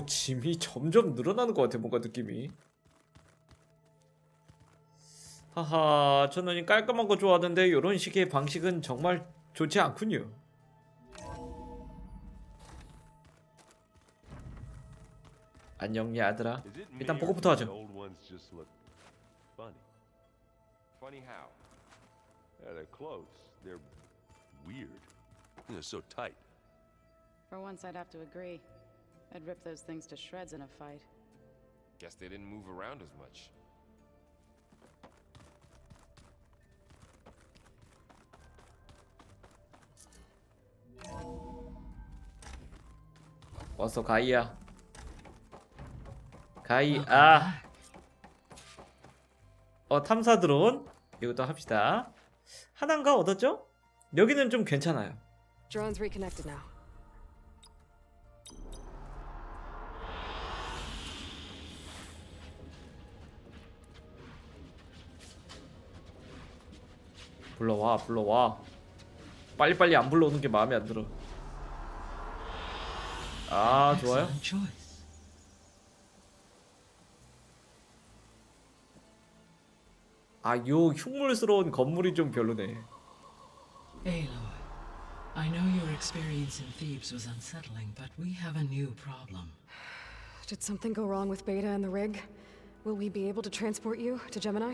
짐이 점점 늘어나는 것 같아, 뭔가 느낌이. 하하, 저는 깔끔한 거 좋아하는데 이런 식의 방식은 정말 좋지 않군요. 안녕, 얘들아. 일단 보고부터 하죠. Funny how? Yeah, they're close. They're weird. They're so tight. For once, I'd have to agree. I'd rip those things to shreds in a fight. Guess they didn't move around as much. 어서 가이야. 가이, 탐사 드론. 이것도 합시다. 하나인가 얻었죠? 여기는 좀 괜찮아요. Drones reconnected now. 불러와. 빨리빨리 안 불러오는 게 마음에 안 들어. 좋아요. 요 흉물스러운 건물이 좀 별로네. Aloy, I know your experience in Thebes was unsettling, but we have a new problem. Did something go wrong with Beta and the rig? Will we be able to transport you to Gemini?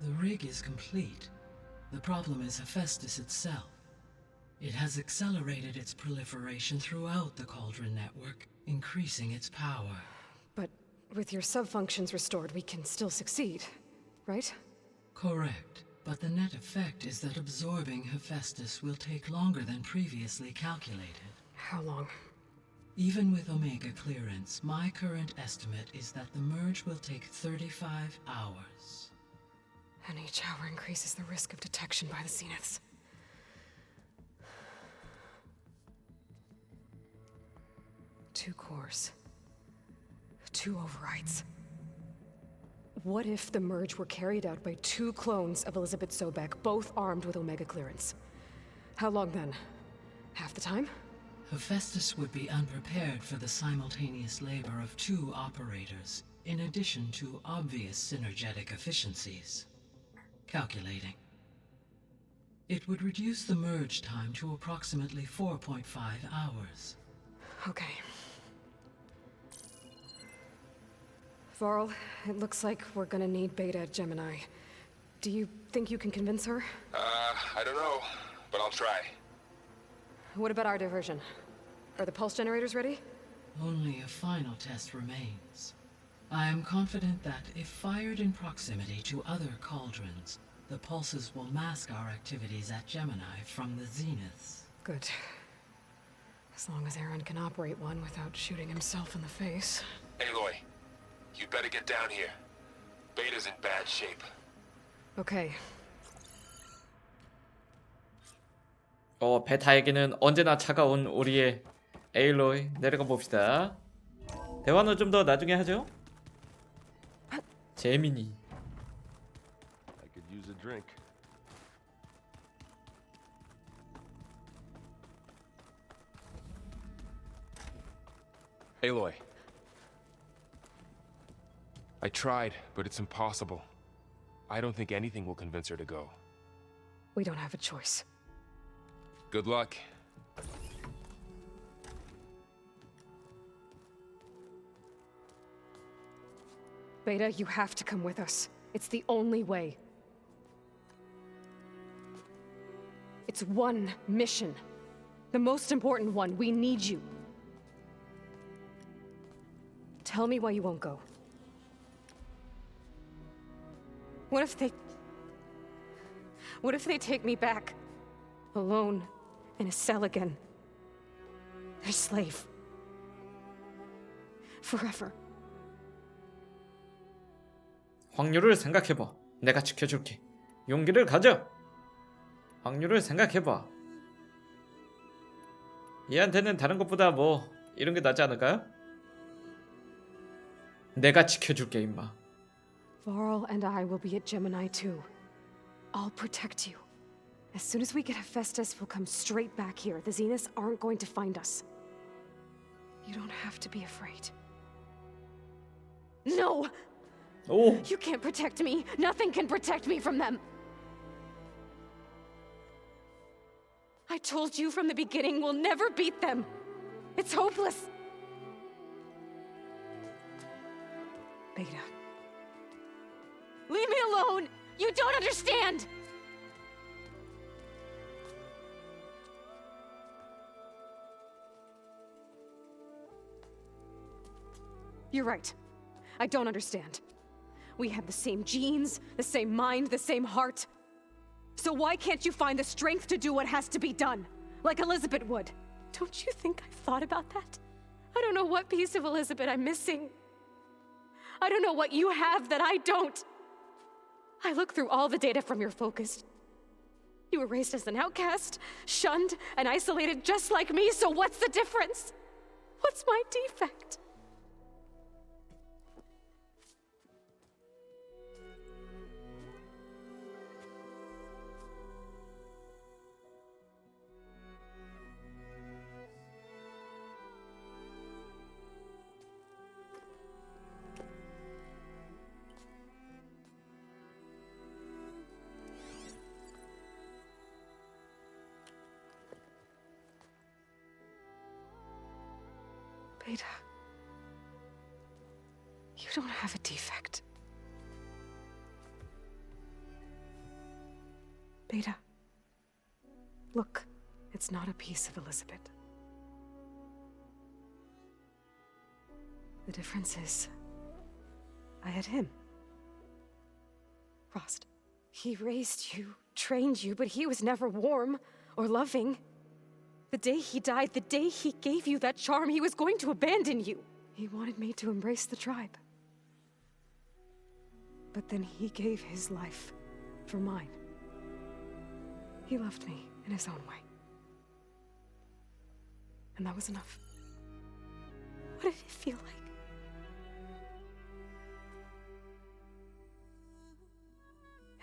The rig is complete. The problem is Hephaestus itself. It has accelerated its proliferation throughout the Cauldron network, increasing its power. But with your sub-functions restored, we can still succeed, right? Correct, but the net effect is that absorbing Hephaestus will take longer than previously calculated. How long? Even with Omega clearance, my current estimate is that the merge will take 35 hours. And each hour increases the risk of detection by the Zeniths. Two cores. Two overrides. What if the merge were carried out by two clones of Elizabeth Sobek, both armed with Omega clearance? How long then? Half the time? Hephaestus would be unprepared for the simultaneous labor of two operators, in addition to obvious synergetic efficiencies. Calculating. It would reduce the merge time to approximately 4.5 hours. Okay. Varl, it looks like we're gonna need Beta at Gemini. Do you think you can convince her? I don't know, but I'll try. What about our diversion? Are the pulse generators ready? Only a final test remains. I am confident that if fired in proximity to other cauldrons, the pulses will mask our activities at Gemini from the zeniths. Good. As long as Aaron can operate one without shooting himself in the face. Aloy, you better get down here. Beta's in bad shape. Okay. 베타에게는 언제나 차가운 우리의 에일로이. 내려가 봅시다. 대화는 좀 더 나중에 하죠. 재민이. I could use a drink. Aloy. I tried, but it's impossible. I don't think anything will convince her to go. We don't have a choice. Good luck. Beta, you have to come with us. It's the only way. It's one mission. The most important one. We need you. Tell me why you won't go. What if they take me back? Alone, in a cell again. A slave. Forever. 확률을 생각해봐. 내가 지켜줄게. 용기를 가져. 확률을 생각해봐. 얘한테는 다른 것보다 이런 게 낫지 않을까요? 내가 지켜줄게, 임마. Varl and I will be at Gemini too. I'll protect you. As soon as we get Hephaestus, we'll come straight back here. The Zeniths aren't going to find us. You don't have to be afraid. No! 오, You can't protect me. Nothing can protect me from them. I told you from the beginning we'll never beat them. It's hopeless. Beta. Leave me alone! You don't understand! You're right. I don't understand. We have the same genes, the same mind, the same heart. So why can't you find the strength to do what has to be done? Like Elizabeth would. Don't you think I've thought about that? I don't know what piece of Elizabeth I'm missing. I don't know what you have that I don't. I look through all the data from your focus. You were raised as an outcast, shunned, and isolated just like me, so what's the difference? What's my defect? Beta, you don't have a defect. Beta, look, it's not a piece of Elizabeth. The difference is, I had him. Frost. He raised you, trained you, but he was never warm or loving. The day he died, the day he gave you that charm, he was going to abandon you. He wanted me to embrace the tribe. But then he gave his life for mine. He loved me in his own way. And that was enough. What did it feel like?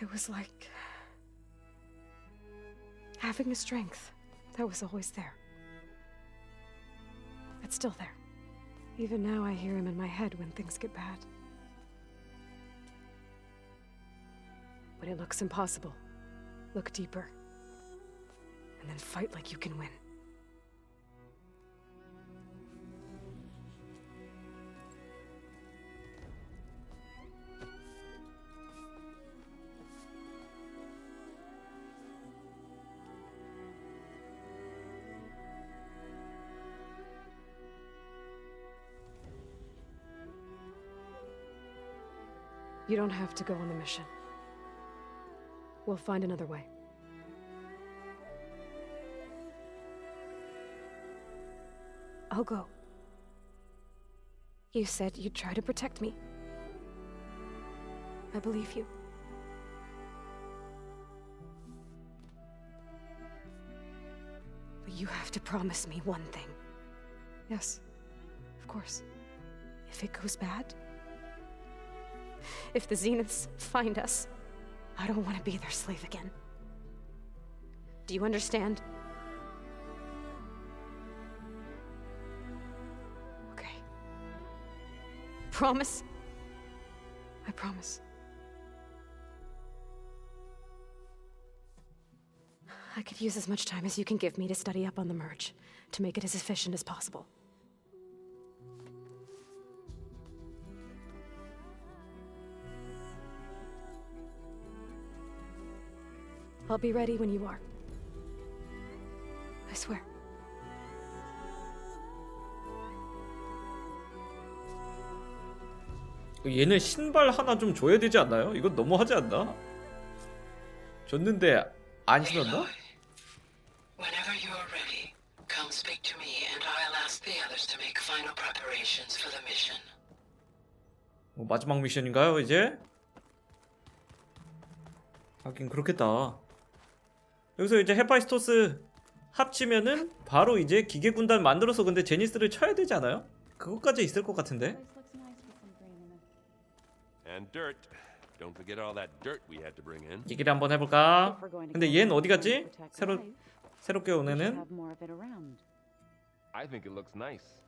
It was like having a strength that was always there. It's still there. Even now I hear him in my head when things get bad. When it looks impossible, look deeper. And then fight like you can win. You don't have to go on the mission. We'll find another way. I'll go. You said you'd try to protect me. I believe you. But you have to promise me one thing. Yes, of course. If it goes bad, if the Zeniths find us, I don't want to be their slave again. Do you understand? Okay. Promise? I promise. I could use as much time as you can give me to study up on the merge, to make it as efficient as possible. I'll be ready when you are. I swear. 얘는 신발 하나 좀 줘야 되지 않나요? 이건 너무하지 않나? 줬는데 안 신었나? Whenever you are ready, come speak to me and I'll ask the others to make final preparations for the mission. 마지막 미션인가요, 이제? 하긴 그렇겠다. 여기서 이제 헤파이스토스 합치면은 바로 이제 기계 군단 만들어서 근데 제니스를 쳐야 되지 않아요? 그것까지 있을 것 같은데. And dirt. Don't forget all that dirt we had to bring in. 얘기를 한번 해볼까? 근데 얘는 어디 갔지? 새롭게 온 애는? I think it looks nice.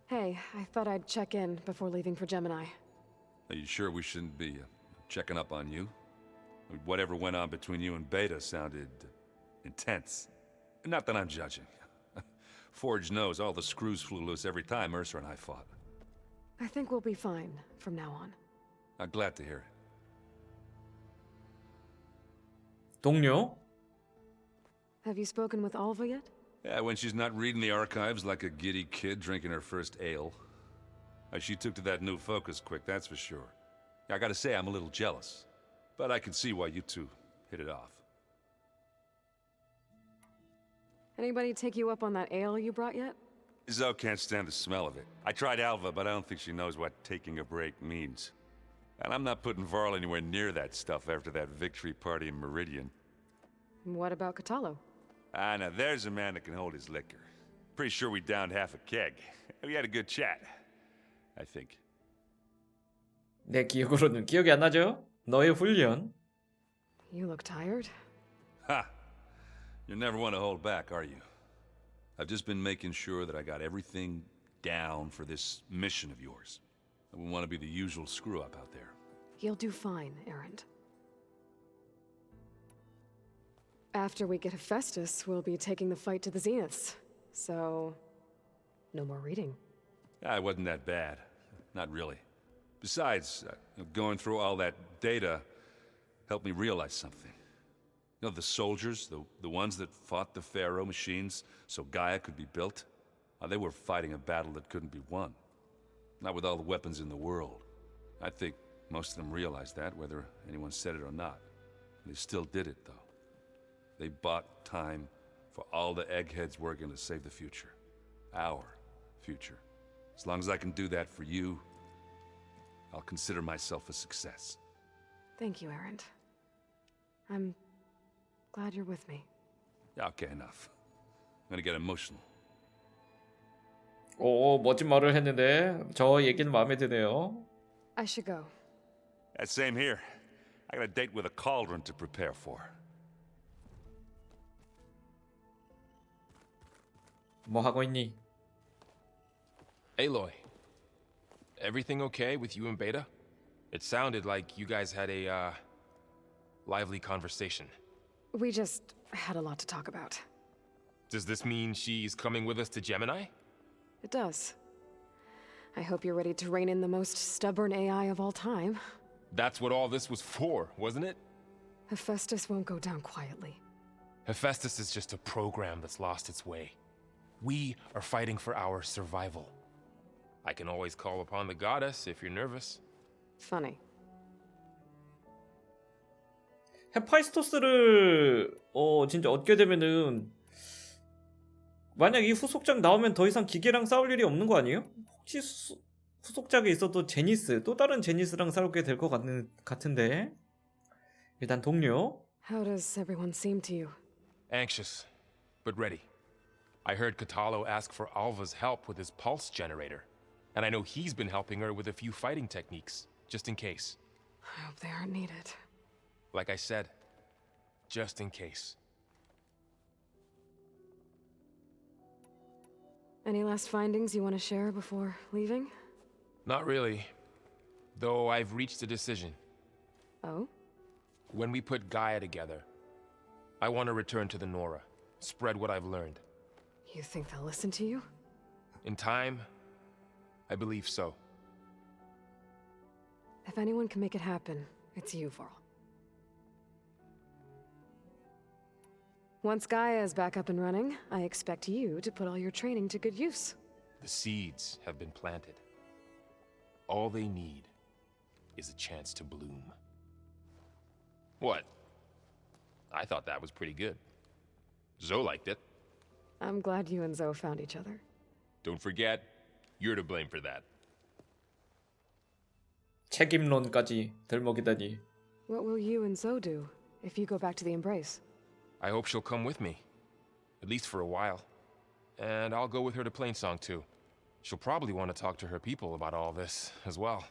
Hey, I thought I'd check in before leaving for Gemini. Are you sure we shouldn't be checking up on you? Whatever went on between you and Beta sounded intense. Not that I'm judging. Forge knows all the screws flew loose every time Mercer and I fought. I think we'll be fine from now on. I'm glad to hear it. 동료? Have you spoken with Alva yet? Yeah, when she's not reading the archives like a giddy kid drinking her first ale. She took to that new focus quick, that's for sure. I gotta say, I'm a little jealous. But I can see why you two hit it off. Anybody take you up on that ale you brought yet? Zoe can't stand the smell of it. I tried Alva, but I don't think she knows what taking a break means. And I'm not putting Varl anywhere near that stuff after that victory party in Meridian. What about Catalo? Ah, now there's a man that can hold his liquor. Pretty sure we downed half a keg. We had a good chat, I think. 내 기억으로는 기억이 안 나죠? 너의 훈련. You look tired. Ha! You never want to hold back, are you? I've just been making sure that I got everything down for this mission of yours. I wouldn't want to be the usual screw-up out there. You'll do fine, Erend. After we get Hephaestus, we'll be taking the fight to the Zeniths. So, no more reading. It wasn't that bad. Not really. Besides, going through all that data helped me realize something. You know, the soldiers, the ones that fought the Pharaoh machines so Gaia could be built, they were fighting a battle that couldn't be won. Not with all the weapons in the world. I think most of them realized that, whether anyone said it or not. They still did it, though. They bought time for all the eggheads working to save the future. Our future. As long as I can do that for you, I'll consider myself a success. Thank you, Erend. I'm glad you're with me. Okay, enough. I'm gonna get emotional. 오, 멋진 말을 했는데 저 얘기는 마음에 드네요. I should go. Same here. I got a date with a cauldron to prepare for. 뭐 하고 있니? Aloy, everything okay with you and Beta? It sounded like you guys had a, lively conversation. We just had a lot to talk about. Does this mean she's coming with us to Gemini? It does. I hope you're ready to rein in the most stubborn AI of all time. That's what all this was for, wasn't it? Hephaestus won't go down quietly. Hephaestus is just a program that's lost its way. We are fighting for our survival. I can always call upon the goddess if you're nervous. Funny. 헤파이스토스를 진짜 얻게 되면은 만약 이 후속작 나오면 더 이상 기계랑 싸울 일이 없는 거 아니에요? 혹시 후속작에 있어도 제니스, 또 다른 제니스랑 싸우게 될 것 같은데 일단 동료. How does everyone seem to you? Anxious, but ready. I heard Catalo ask for Alva's help with his pulse generator, and I know he's been helping her with a few fighting techniques, just in case. I hope they aren't needed. Like I said, just in case. Any last findings you want to share before leaving? Not really, though I've reached a decision. Oh? When we put Gaia together, I want to return to the Nora, spread what I've learned. You think they'll listen to you? In time, I believe so. If anyone can make it happen, it's you, Varl. Once Gaia is back up and running, I expect you to put all your training to good use. The seeds have been planted. All they need is a chance to bloom. What? I thought that was pretty good. Zoe liked it. I'm glad you and Zoe found each other. Don't forget, you're to blame for that. 책임론까지 들먹이다니. What will you and Zoe do if you go back to the Embrace? I hope she'll come with me. At least for a while. And I'll go with her to Plainsong too. She'll probably want to talk to her people about all this as well.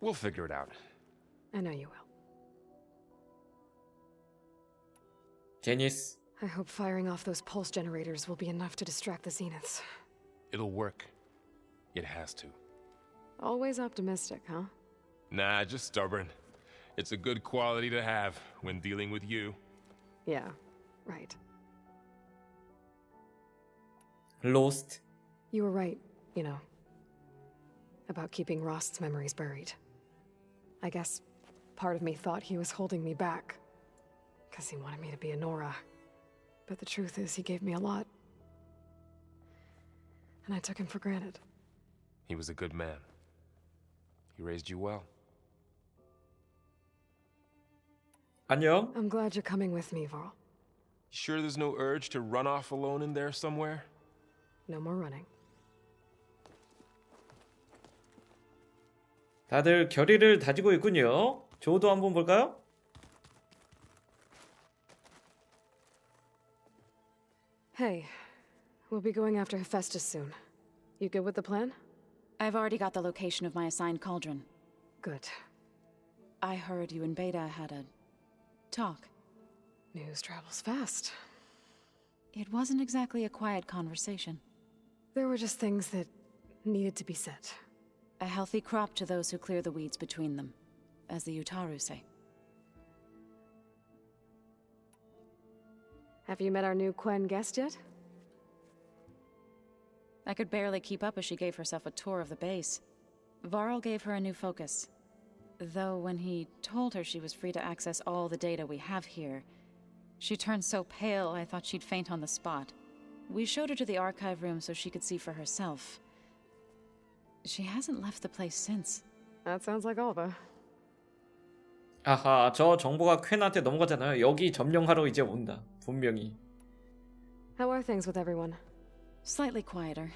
We'll figure it out. I know you will. 제니스. I hope firing off those pulse generators will be enough to distract the Zeniths. It'll work. It has to. Always optimistic, huh? Nah, just stubborn. It's a good quality to have when dealing with you. Yeah, right. 로스트. You were right, you know, about keeping Rost's memories buried. I guess part of me thought he was holding me back, because he wanted me to be a Nora. But the truth is, he gave me a lot. And I took him for granted. He was a good man. He raised you well. 안녕. I'm glad you're coming with me, Varl. You sure there's no urge to run off alone in there somewhere? No more running. 다들 결의를 다지고 있군요. 조도 한번 볼까요? Hey, we'll be going after Hephaestus soon. You good with the plan? I've already got the location of my assigned cauldron. Good. I heard you and Beta had a talk. News travels fast. It wasn't exactly a quiet conversation. There were just things that needed to be said. A healthy crop to those who clear the weeds between them, as the Utaru say. Have you met our new Quen guest yet? I could barely keep up as she gave herself a tour of the base. Varl gave her a new focus. Though when he told her she was free to access all the data we have here, she turned so pale I thought she'd faint on the spot. We showed her to the archive room so she could see for herself. She hasn't left the place since. That sounds like Alva. 아하, 저 정보가 퀸한테 넘어가잖아요. 여기 점령하러 이제 온다. 분명히. How are things with everyone? Slightly quieter.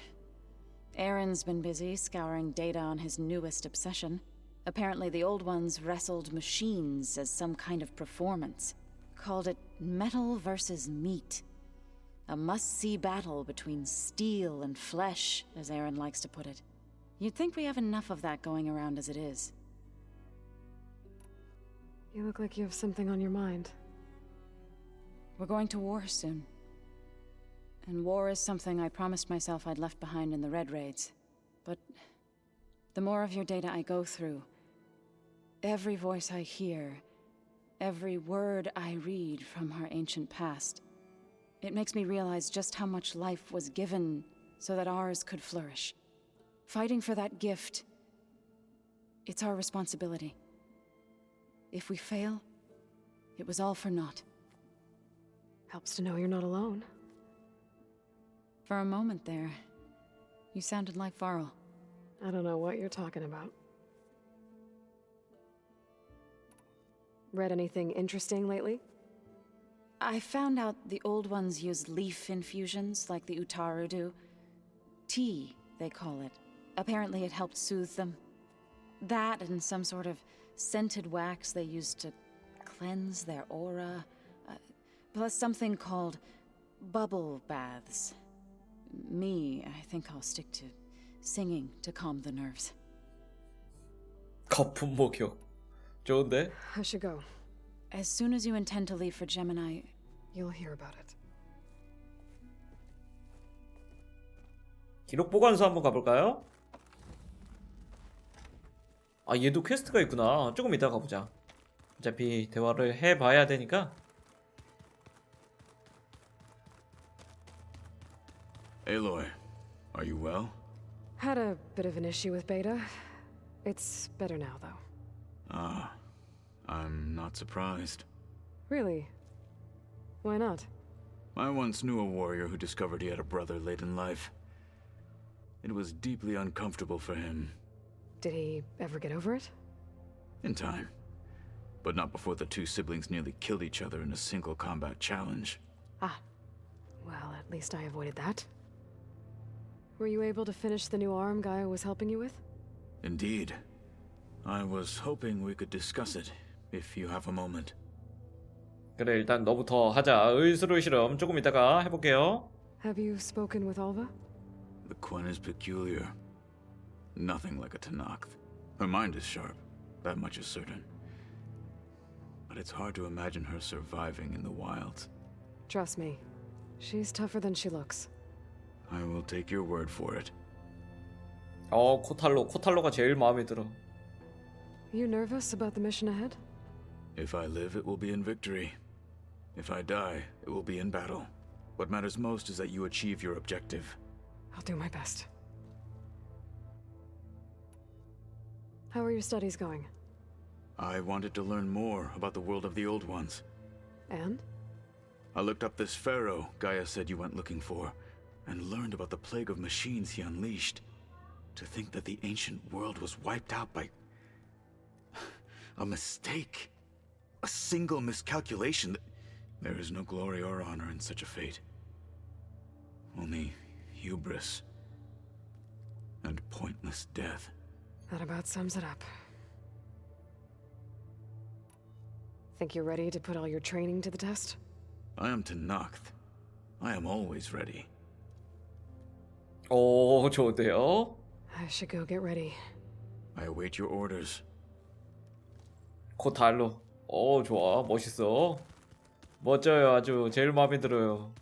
Aaron's been busy scouring data on his newest obsession. Apparently the old ones wrestled machines as some kind of performance. Called it metal versus meat. A must-see battle between steel and flesh, as Aaron likes to put it. You'd think we have enough of that going around as it is. You look like you have something on your mind. We're going to war soon. And war is something I promised myself I'd left behind in the Red Raids. But the more of your data I go through, every voice I hear, every word I read from our ancient past, it makes me realize just how much life was given so that ours could flourish. Fighting for that gift, it's our responsibility. If we fail, it was all for naught. Helps to know you're not alone. For a moment there, you sounded like Varl. I don't know what you're talking about. Read anything interesting lately? I found out the old ones use leaf infusions like the Utaru do. Tea, they call it. Apparently it helped soothe them. That and some sort of scented wax they used to cleanse their aura. Plus something called bubble baths. Me, I think I'll stick to singing to calm the nerves. 거품 목욕. 좋은데? I should go. As soon as you intend to leave for Gemini, You'll hear about it. 기록 보관소 한번 가볼까요? 아, 얘도 퀘스트가 있구나. 조금 이따 가보자. 어차피 대화를 해봐야 되니까. Aloy, are you well? Had a bit of an issue with Beta. It's better now, though. Ah, I'm not surprised. Really? Why not? I once knew a warrior who discovered he had a brother late in life. It was deeply uncomfortable for him. Did he ever get over it? In time. But not before the two siblings nearly killed each other in a single combat challenge. Ah. Well, at least I avoided that. Were you able to finish the new arm Gaia was helping you with? Indeed. I was hoping we could discuss it, if you have a moment. 그래, 일단 너부터 하자. 의수로 실험 조금 이따가 해볼게요. Have you spoken with Alva? The Quen is peculiar. Nothing like a Tenakth. Her mind is sharp, that much is certain. But it's hard to imagine her surviving in the wilds. Trust me. She's tougher than she looks. I will take your word for it. 코탈로가 제일 마음에 들어. You nervous about the mission ahead? If I live, it will be in victory. If I die, it will be in battle. What matters most is that you achieve your objective. I'll do my best. How are your studies going? I wanted to learn more about the world of the Old Ones. And? I looked up this pharaoh Gaia said you went looking for, and learned about the plague of machines he unleashed. To think that the ancient world was wiped out by a mistake. A single miscalculation. There is no glory or honor in such a fate. Only hubris and pointless death. That about sums it up. Think you're ready to put all your training to the test? I am Tenakth. I am always ready. 오, 좋은데요? I should go get ready. I await your orders. 코탈로. 좋아. 멋있어. 멋져요. 아주 제일 마음에 들어요.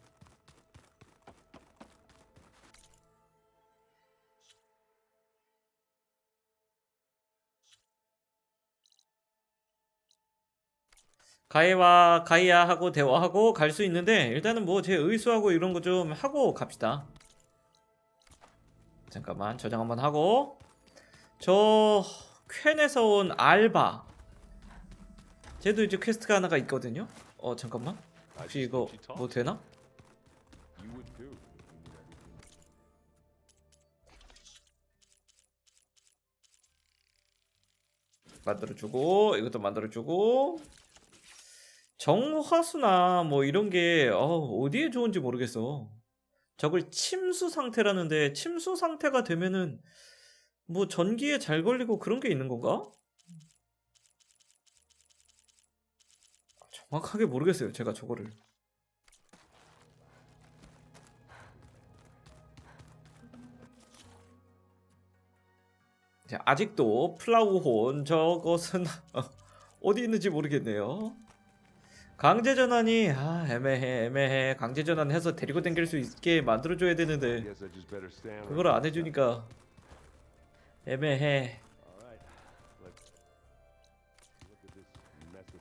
가이아하고 대화하고 갈 수 있는데 일단은 뭐 제 의수하고 이런 거 좀 하고 갑시다. 잠깐만 저장 한번 하고 저 퀸에서 온 알바 쟤도 이제 퀘스트가 하나가 있거든요. 잠깐만 혹시 이거 뭐 되나? 만들어주고 이것도 만들어주고 정화수나 뭐 이런게 어디에 좋은지 모르겠어. 저걸 침수 상태라는데 침수 상태가 되면은 뭐 전기에 잘 걸리고 그런 게 있는 건가? 정확하게 모르겠어요 제가 저거를. 자, 아직도 플라우혼 저것은 어디 있는지 모르겠네요. 강제전환이 애매해. 강제전환 해서 데리고 다닐 수 있게 만들어줘야 되는데 그걸 안 해주니까 애매해.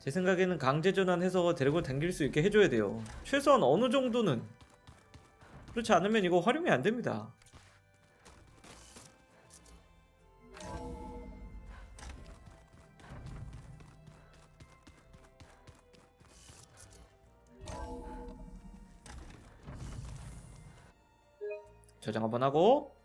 제 생각에는 강제전환 해서 데리고 다닐 수 있게 해줘야 돼요. 최소한 어느 정도는. 그렇지 않으면 이거 활용이 안 됩니다. 저장 한번 하고